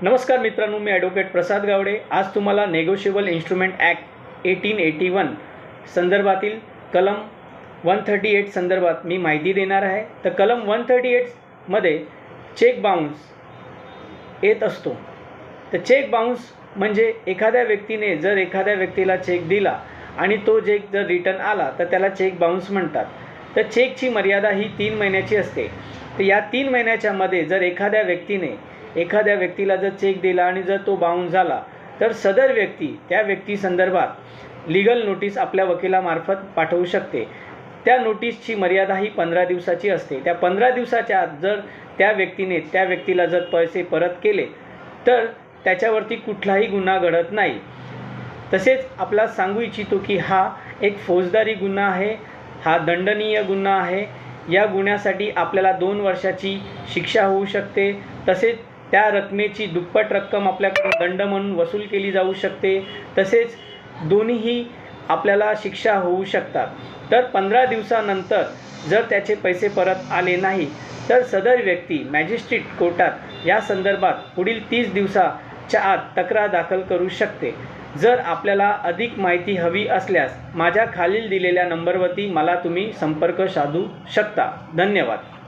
नमस्कार मित्रांनो, मी ॲडव्होकेट प्रसाद गावडे आज तुम्हाला नेगोशिएबल इन्स्ट्रुमेंट ॲक्ट 1881 संदर्भातील कलम 138 संदर्भात मी माहिती देणार आहे। तर कलम 138 मध्ये चेक बाउन्स येत असतो। तर चेक बाउन्स म्हणजे एखाद्या व्यक्तीने जर एखाद्या व्यक्तीला चेक दिला आणि तो चेक जर रिटर्न आला तर त्याला चेक बाउन्स म्हणतात। तर चेकची मर्यादा ही 3 महिन्याची असते। तर या 3 महिन्याच्या मध्ये जर एखाद्या व्यक्तीला जर चेक दिला आणि जर तो बाउन्स झाला तर सदर व्यक्ती त्या व्यक्ती संदर्भात लीगल नोटीस आपल्या वकिलामार्फत पाठवू शकते। त्या नोटीसची मर्यादा ही 15 दिवसाची असते। त्या 15 दिवसाच्या आत जर त्या व्यक्तीला जर पैसे परत केले तर त्याच्यावरती कुठलाही गुन्हा घडत नाही। तसेच आपला सांगू इच्छितो की हा एक फौजदारी गुन्हा आहे, हा दंडनीय गुन्हा आहे। या गुन्ह्यासाठी आपल्याला 2 वर्षाची शिक्षा होऊ शकते। तसेच त्या रकमेची दुप्पट रक्कम आपल्याकडून दंड म्हणून वसूल केली जाऊ शकते। तसेच दोन्हीही आपल्याला शिक्षा होऊ शकतात। तर 15 दिवसानंतर जर त्याचे पैसे परत आले नाही तर सदर व्यक्ती मॅजिस्ट्रेट कोर्टात या संदर्भात पुढील 30 दिवसाच्या आत तक्रार दाखल करू शकते। जर आपल्याला अधिक माहिती हवी असल्यास माझ्या खालील दिलेल्या नंबरवरती मला तुम्ही संपर्क साधू शकता। धन्यवाद।